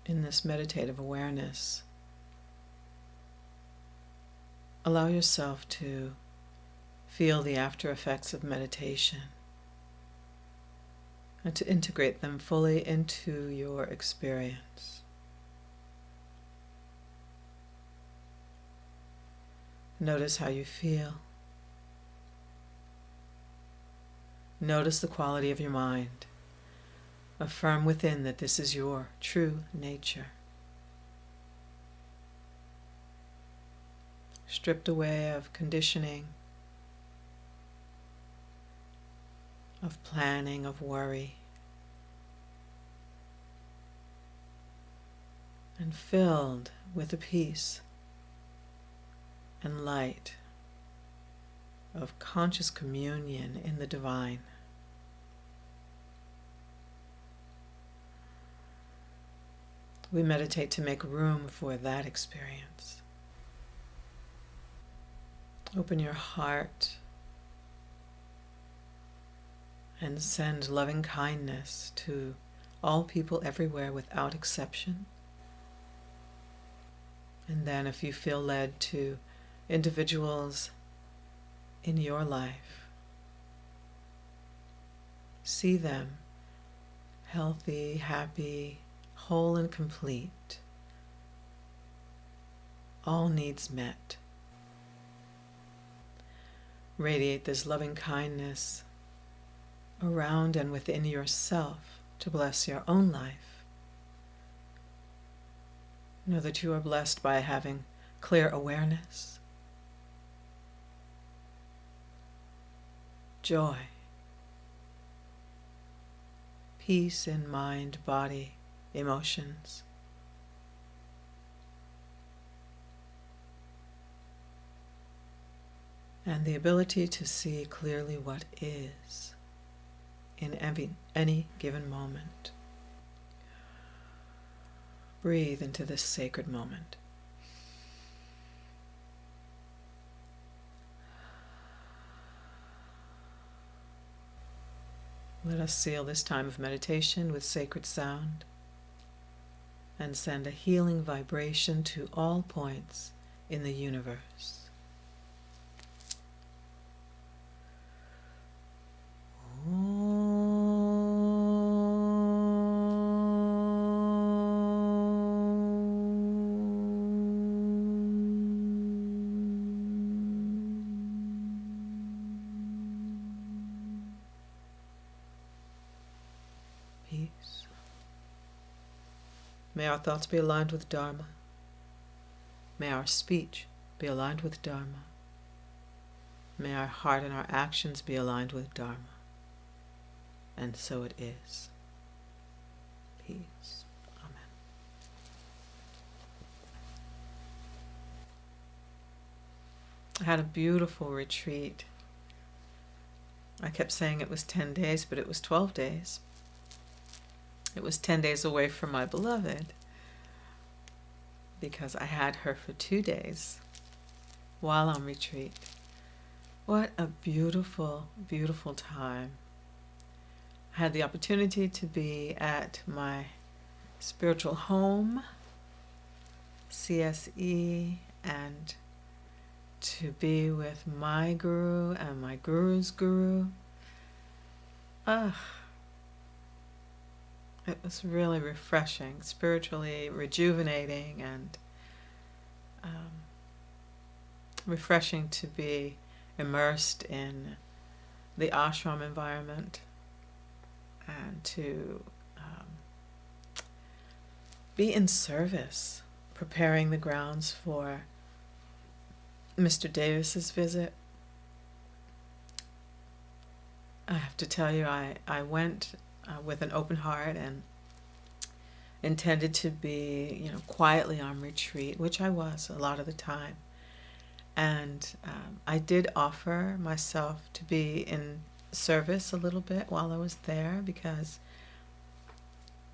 In this meditative awareness, allow yourself to feel the after effects of meditation and to integrate them fully into your experience. Notice how you feel. Notice the quality of your mind. Affirm within that this is your true nature. Stripped away of conditioning, of planning, of worry, and filled with a peace and light of conscious communion in the divine. We meditate to make room for that experience. Open your heart and send loving kindness to all people everywhere without exception. And then if you feel led to individuals in your life, see them healthy, happy, whole and complete, all needs met. Radiate this loving kindness around and within yourself to bless your own life. Know that you are blessed by having clear awareness, joy, peace in mind, body, emotions. And the ability to see clearly what is in any given moment. Breathe into this sacred moment. Let us seal this time of meditation with sacred sound and send a healing vibration to all points in the universe. Peace. May our thoughts be aligned with Dharma. May our speech be aligned with Dharma. May our heart and our actions be aligned with Dharma. And so it is. Peace. Amen. I had a beautiful retreat. I kept saying it was 10 days, but it was 12 days. It was 10 days away from my beloved because I had her for 2 days while on retreat. What a beautiful, beautiful time. I had the opportunity to be at my spiritual home, CSE, and to be with my guru and my guru's guru. It was really refreshing, spiritually rejuvenating, and refreshing to be immersed in the ashram environment and to be in service, preparing the grounds for Mr. Davis's visit. I have to tell you, I went with an open heart and intended to be, quietly on retreat, which I was a lot of the time. And I did offer myself to be in service a little bit while I was there because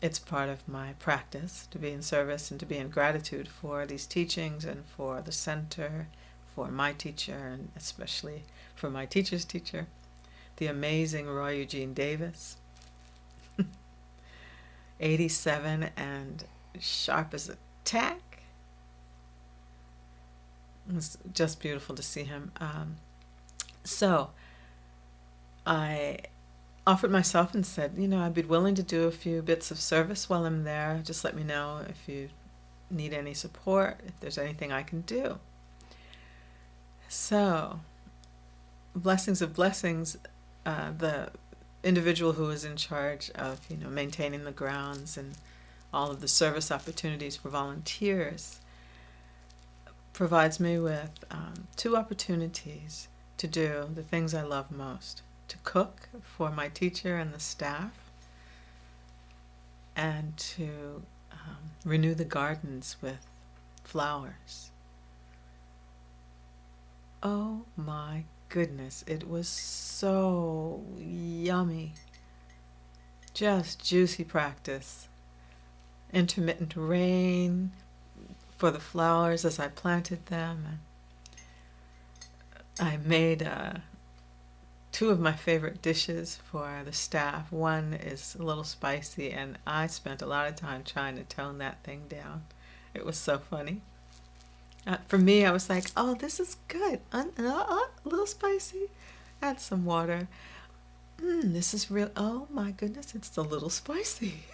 it's part of my practice to be in service and to be in gratitude for these teachings and for the center, for my teacher, and especially for my teacher's teacher, the amazing Roy Eugene Davis, 87 and sharp as a tack. It was just beautiful to see him. So I offered myself and said, I'd be willing to do a few bits of service while I'm there. Just let me know if you need any support, if there's anything I can do. So, blessings of blessings, the individual who is in charge of, maintaining the grounds and all of the service opportunities for volunteers provides me with 2 opportunities to do the things I love most: to cook for my teacher and the staff, and to renew the gardens with flowers. Oh my goodness, it was so yummy. Just juicy practice. Intermittent rain for the flowers as I planted them. I made 2 of my favorite dishes for the staff. One is a little spicy, and I spent a lot of time trying to tone that thing down. It was so funny. For me, I was like, oh, this is good. A little spicy. Add some water. This is real. Oh my goodness, it's a little spicy.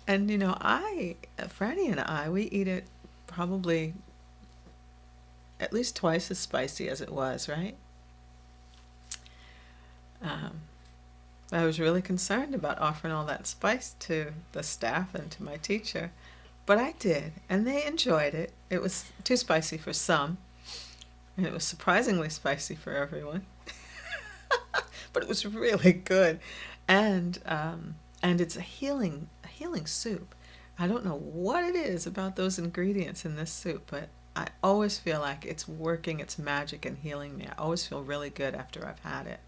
And Franny and I, we eat it probably at least twice as spicy as it was, right? I was really concerned about offering all that spice to the staff and to my teacher, but I did, and they enjoyed it. It was too spicy for some, and it was surprisingly spicy for everyone. But it was really good, and it's a healing soup. I don't know what it is about those ingredients in this soup, but I always feel like it's working its magic and healing me. I always feel really good after I've had it.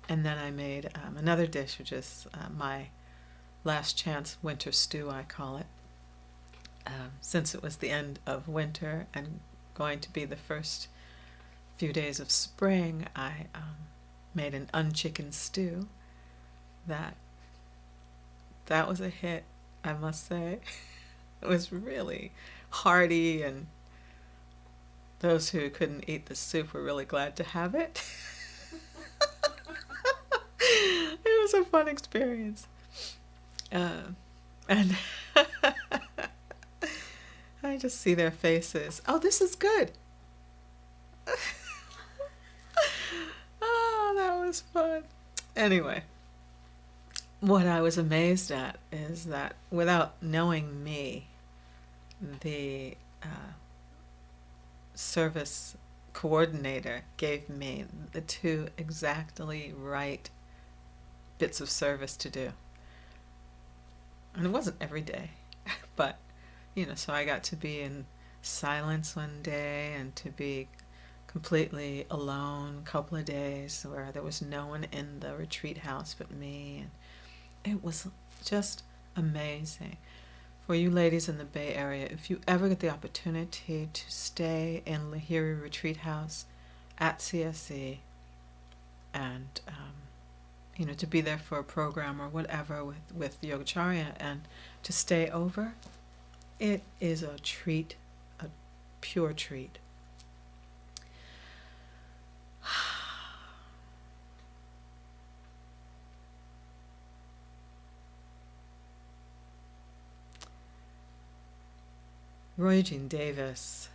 And then I made another dish, which is my last chance winter stew, I call it. Since it was the end of winter and going to be the first few days of spring, I made an unchickened stew. That was a hit, I must say. It was really hearty, and those who couldn't eat the soup were really glad to have it. It was a fun experience. And I just see their faces. Oh, this is good. Oh, that was fun. Anyway, what I was amazed at is that without knowing me, the service coordinator gave me the 2 exactly right bits of service to do. And it wasn't every day, but, so I got to be in silence one day and to be completely alone a couple of days where there was no one in the retreat house but me. And it was just amazing. For you ladies in the Bay Area, if you ever get the opportunity to stay in Lahiri Retreat House at CSE and to be there for a program or whatever with Yogacharya and to stay over, it is a treat, a pure treat. Roy Eugene Davis,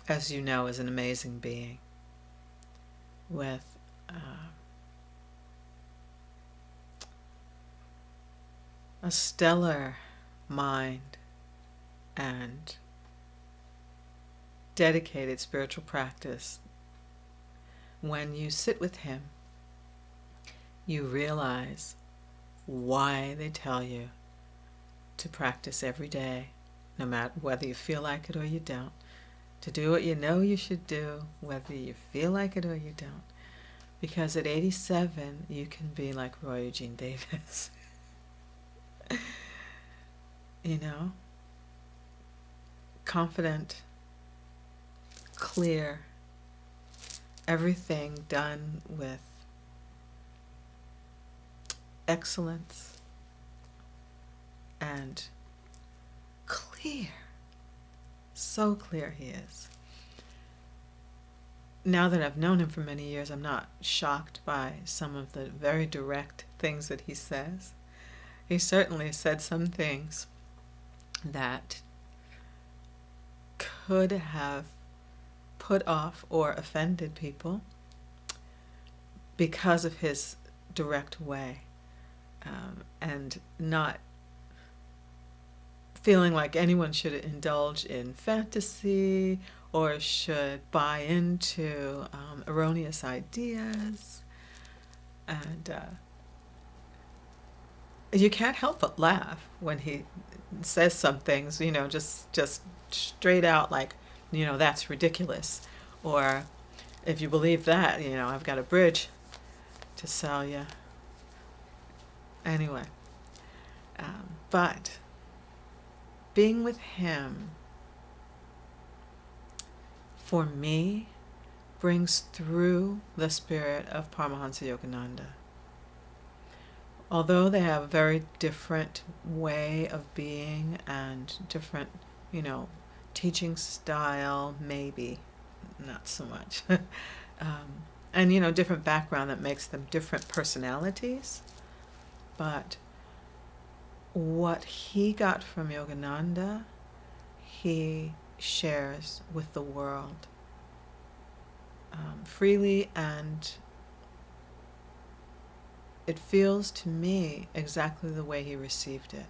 as you know, is an amazing being with a stellar mind and dedicated spiritual practice. When you sit with him, you realize why they tell you to practice every day, no matter whether you feel like it or you don't. To do what you know you should do, whether you feel like it or you don't. Because at 87, you can be like Roy Eugene Davis. Confident, clear, everything done with excellence and clear. So clear he is. Now that I've known him for many years, I'm not shocked by some of the very direct things that he says. He certainly said some things that could have put off or offended people because of his direct way, and not feeling like anyone should indulge in fantasy or should buy into erroneous ideas. And you can't help but laugh when he says some things, just straight out, like, that's ridiculous. Or, if you believe that, I've got a bridge to sell you. Anyway, but being with him, for me, brings through the spirit of Paramahansa Yogananda. Although they have a very different way of being and different, teaching style, maybe, not so much, and, different background that makes them different personalities, but what he got from Yogananda, he shares with the world freely, and it feels to me exactly the way he received it.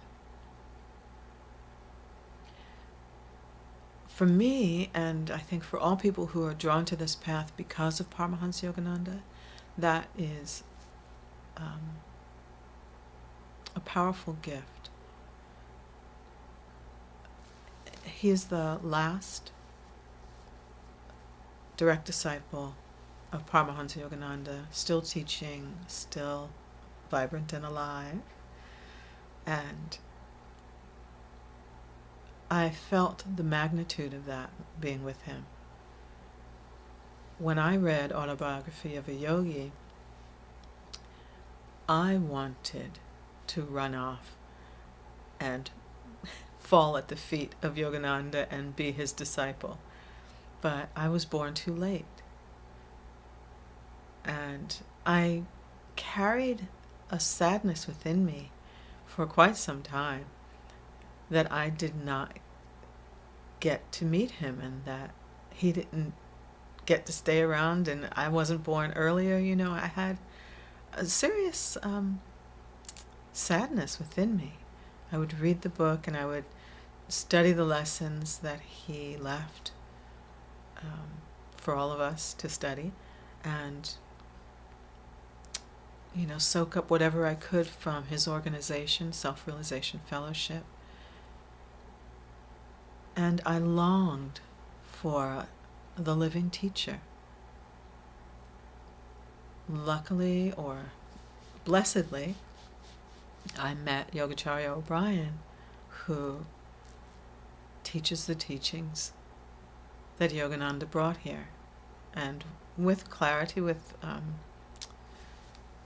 For me, and I think for all people who are drawn to this path because of Paramahansa Yogananda, that is a powerful gift. He is the last direct disciple of Paramahansa Yogananda, still teaching, still vibrant and alive. And I felt the magnitude of that being with him. When I read Autobiography of a Yogi, I wanted to run off and fall at the feet of Yogananda and be his disciple. But I was born too late. And I carried a sadness within me for quite some time that I did not get to meet him, and that he didn't get to stay around, and I wasn't born earlier. I had a serious sadness within me. I would read the book and I would study the lessons that he left for all of us to study, and soak up whatever I could from his organization, Self-Realization Fellowship. And I longed for the living teacher. Luckily, or blessedly, I met Yogacharya O'Brien, who teaches the teachings that Yogananda brought here, and with clarity, with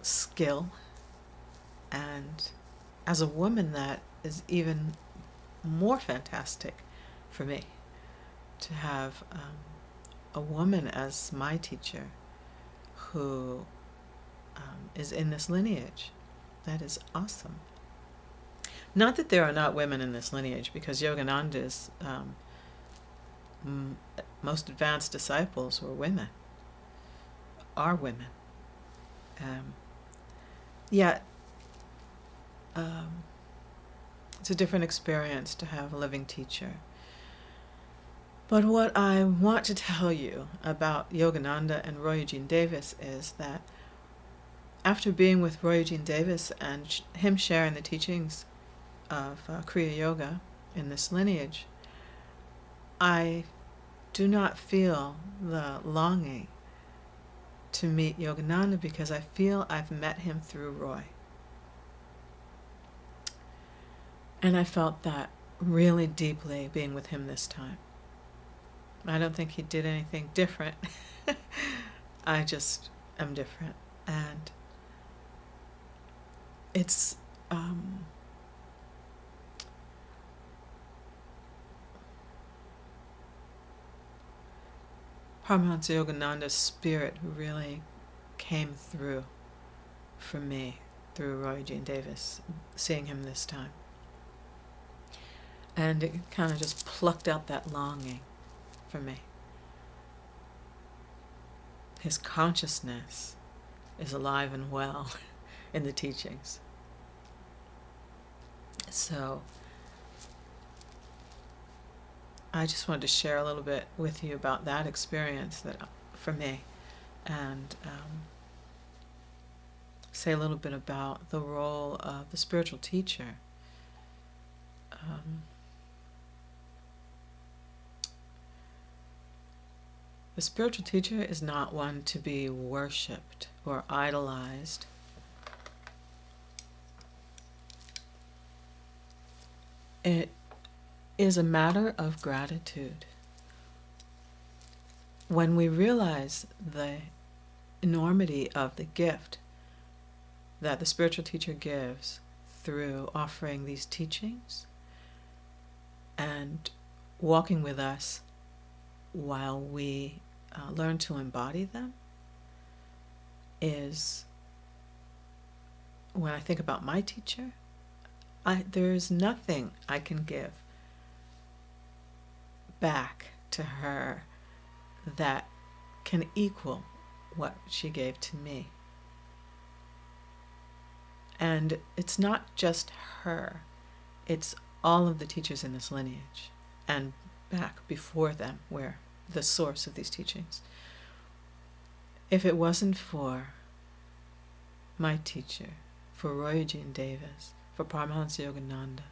skill, and as a woman, that is even more fantastic for me, to have a woman as my teacher who is in this lineage. That is awesome. Not that there are not women in this lineage, because Yogananda's most advanced disciples were women, are women. Yet, it's a different experience to have a living teacher. But what I want to tell you about Yogananda and Roy Eugene Davis is that after being with Roy Eugene Davis and him sharing the teachings of Kriya Yoga in this lineage, I do not feel the longing to meet Yogananda, because I feel I've met him through Roy. And I felt that really deeply being with him this time. I don't think he did anything different. I just am different. And it's um, Paramahansa Yogananda's spirit who really came through for me through Roy Jean Davis, seeing him this time. And it kind of just plucked out that longing for me. His consciousness is alive and well in the teachings. So I just wanted to share a little bit with you about that experience that for me, and say a little bit about the role of the spiritual teacher. The spiritual teacher is not one to be worshipped or idolized. It is a matter of gratitude. When we realize the enormity of the gift that the spiritual teacher gives through offering these teachings and walking with us while we learn to embody them, is when I think about my teacher, there's nothing I can give back to her that can equal what she gave to me. And it's not just her, it's all of the teachers in this lineage and back before them, where the source of these teachings. If it wasn't for my teacher, for Roy Jean Davis, for Paramahansa Yogananda,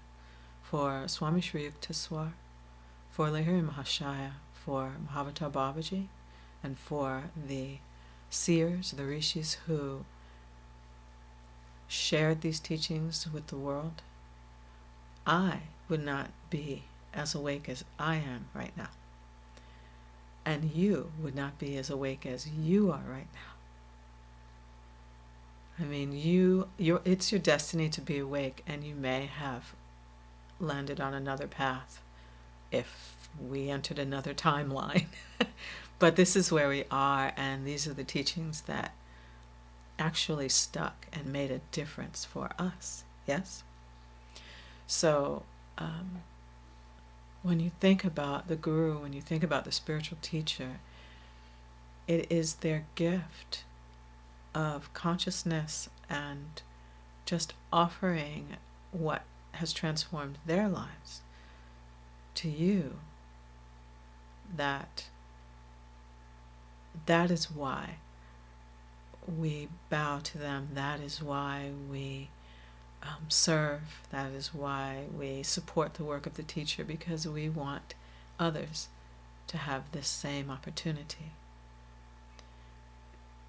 for Swami Sri Yukteswar, for Lahiri Mahashaya, for Mahavatar Babaji, and for the seers, the rishis who shared these teachings with the world, I would not be as awake as I am right now. And you would not be as awake as you are right now. I mean, it's your destiny to be awake, and you may have landed on another path if we entered another timeline. But this is where we are, and these are the teachings that actually stuck and made a difference for us. Yes? So, when you think about the guru, when you think about the spiritual teacher, it is their gift of consciousness and just offering what has transformed their lives to you. That is why we bow to them. That is why we serve. That is why we support the work of the teacher, because we want others to have this same opportunity.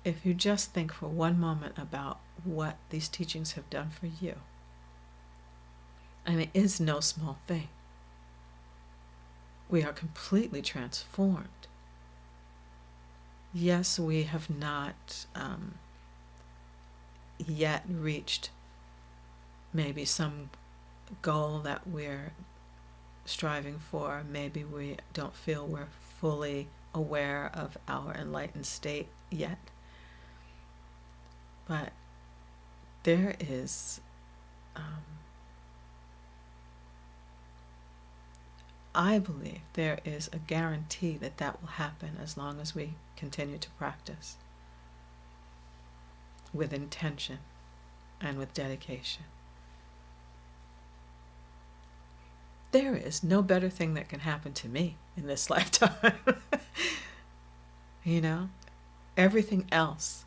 If you just think for one moment about what these teachings have done for you, and it is no small thing, we are completely transformed. Yes, we have not yet reached maybe some goal that we're striving for. Maybe we don't feel we're fully aware of our enlightened state yet. But there is, I believe there is a guarantee that that will happen as long as we continue to practice with intention and with dedication. There is no better thing that can happen to me in this lifetime. You know, everything else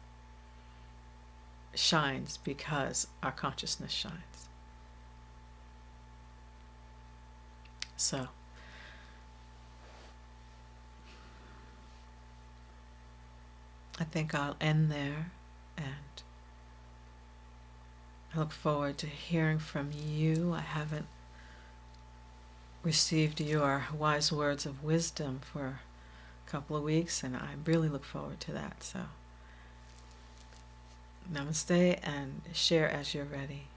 shines because our consciousness shines. So, I think I'll end there, and I look forward to hearing from you. I haven't received your wise words of wisdom for a couple of weeks, and I really look forward to that. So, namaste, and share as you're ready.